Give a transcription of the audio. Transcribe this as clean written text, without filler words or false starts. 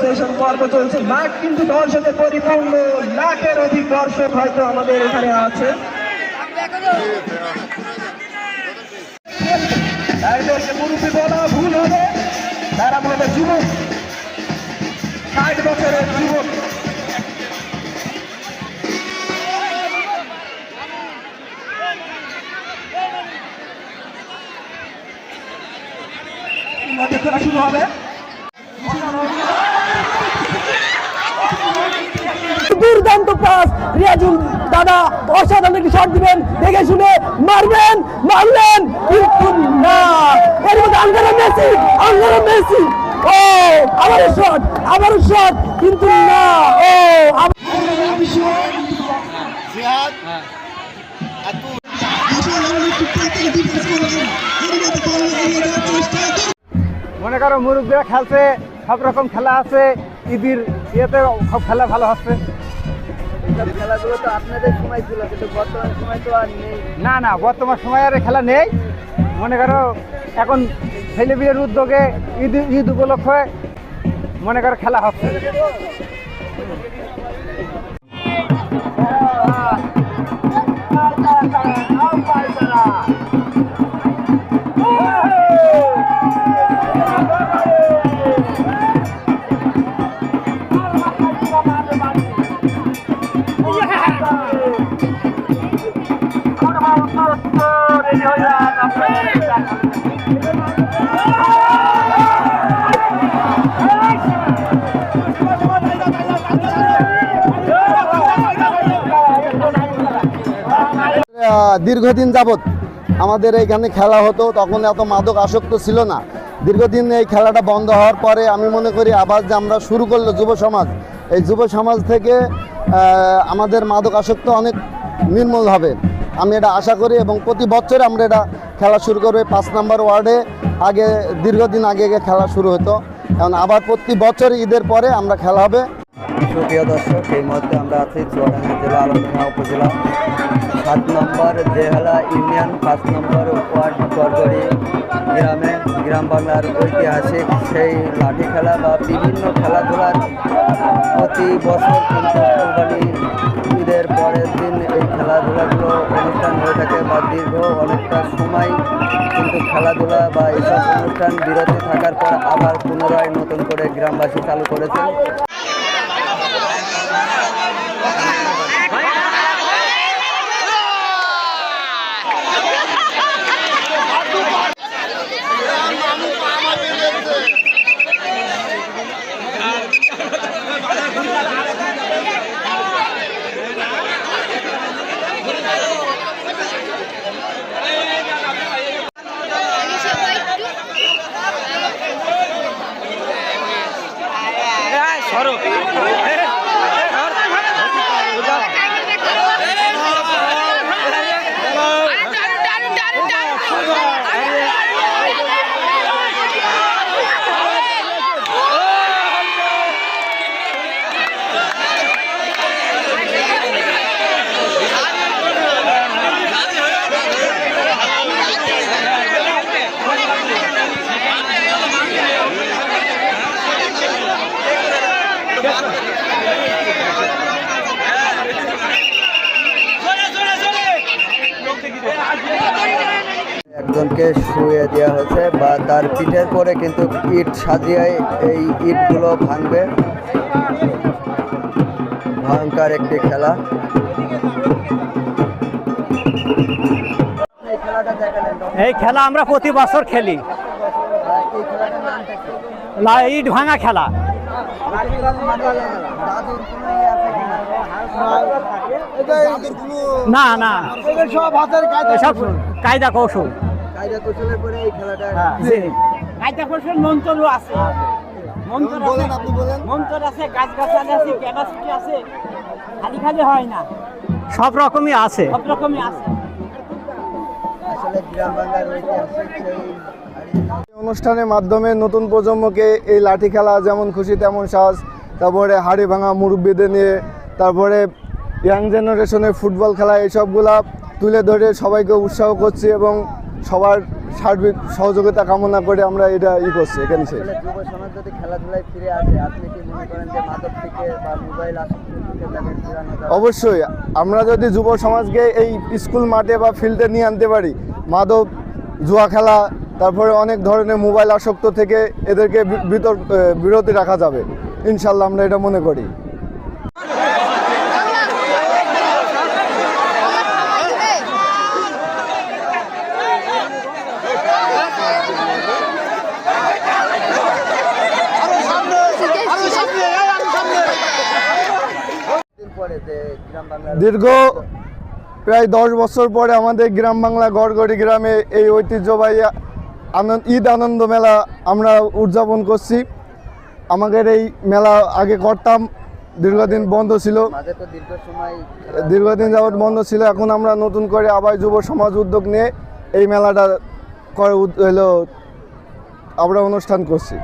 Session পর্ব চলছে, মাঠ কিন্তু দর্শকে পরিপূর্ণ, লাখের অধিক দর্শক হয়তো আমাদের এখানে আছে। তাদেরকে মুরব্বী বলা ভুল হবে, তারা মূলত যুবক, 60 বছরের যুবক। খেলা শুরু হবে। দুর্দান্ত পাস, রিয়াজুল দাদা অসাধারণ একটি শট দিবেন, দেখে শুনে মারবেন, মারলেন কিন্তু না, এর মধ্যে আঙ্গারা মেসি, ও আবারও শট কিন্তু না, ও মনে করো মুরব্বীরা খেলছে, সব রকম খেলা আছে, ঈদের ইয়েতে সব খেলা ভালো হচ্ছে। খেলাগুলো তো আপনাদের সময় ছিল, কিন্তু বর্তমান সময় তো আর নেই। না বর্তমান সময় আর খেলা নেই। মনে করো এখন ছেলেমেয়ের উদ্যোগে ঈদ উপলক্ষে মনে করো খেলা হচ্ছে। দীর্ঘদিন যাবৎ আমাদের এইখানে খেলা হতো, তখন এত মাদক আসক্ত ছিল না। দীর্ঘদিন এই খেলাটা বন্ধ হওয়ার পরে আমি মনে করি আবার যে আমরা শুরু করলো যুব সমাজ, এই যুব সমাজ থেকে আমাদের মাদক আসক্ত অনেক নির্মূল হবে, আমি এটা আশা করি। এবং প্রতি বছর আমরা এটা খেলা শুরু করবো। 5 নম্বর ওয়ার্ডে আগে দীর্ঘদিন আগে খেলা শুরু হতো, এখন আবার প্রতি বছর ঈদের পরে আমরা খেলা হবে। সুপ্রিয় দর্শক, এই মুহূর্তে আমরা আছি চুয়াডাঙ্গা জেলা আলমডাঙ্গা উপজেলা 7 নম্বর জেহালা ইউনিয়ন 5 নম্বর ওয়ার্ড করগড়ি গ্রামে, গ্রাম বাংলার ঐতিহাসিক সেই লাঠি খেলা বা বিভিন্ন খেলাধুলার প্রতি বছর কিন্তু কোরবানি ঈদের পরের দিন এই খেলাধুলাগুলো অনুষ্ঠান হয়ে থাকে, বা দীর্ঘ অনেকটা সময় কিন্তু খেলাধুলা বা এইসব অনুষ্ঠান বিরতি থাকার পর আবার পুনরায় নতুন করে গ্রামবাসী চালু করেছেন। একজনকে শুয়ে দেওয়া হয়েছে বা তার পিঠের পরে কিন্তু ইট সাজিয়ে এই ইটগুলো ভাঙবে। ভয়ঙ্কর একটি খেলা। এই খেলা আমরা প্রতি বছর খেলি, ইট ভাঙা খেলা। না সব কায়দা কৌশল, কৌশলের পরে এই খেলাটা কায়দা কৌশল মন্ত্র আছে, মন্ত্র আছে, গাছগাছালি আছে, ক্যাপাসিটি আছে, খালি হয় না, সব রকমই আছে। আসলে গ্রাম বাংলার ঐতিহাসিক সেই অনুষ্ঠানের মাধ্যমে নতুন প্রজন্মকে এই লাঠি খেলা যেমন খুশি তেমন সাজ, তারপরে হাড়ি ভাঙা মুরব্বীদের নিয়ে, তারপরে ইয়াং জেনারেশনের ফুটবল খেলা, এইসবগুলা তুলে ধরে সবাইকে উৎসাহ করছি এবং সবার সার্বিক সহযোগিতা কামনা করে আমরা এটা করছি এখানে শেষ। আসলে যুব সমাজ যদি খেলাধুলায় ফিরে আসে, আপনি কি মনে করেন যে মাদক থেকে বা মোবাইল আসক্তি থেকে তাদের ফিরানো যাবে? অবশ্যই আমরা যদি যুব সমাজকে এই স্কুল মাঠে বা ফিল্ডে নিয়ে আনতে পারি, মাদক জুয়া খেলা তারপরে অনেক ধরনের মোবাইল আসক্ত থেকে এদেরকে বিরতি রাখা যাবে ইনশাল্লাহ, আমরা এটা মনে করি। পরে যে গ্রাম বাংলার দীর্ঘ প্রায় 10 বছর পরে আমাদের গ্রাম বাংলা গড়গড়ি গ্রামে এই ঐতিহ্যবাহী ঈদ আনন্দ মেলা আমরা উদযাপন করছি। আমাদের এই মেলা আগে করতাম, দীর্ঘদিন বন্ধ ছিল, মাঝে তো দীর্ঘদিন যাবৎ বন্ধ ছিল। এখন আমরা নতুন করে আবার যুব সমাজ উদ্যোগ নিয়ে এই মেলাটা আমরা অনুষ্ঠান করছি।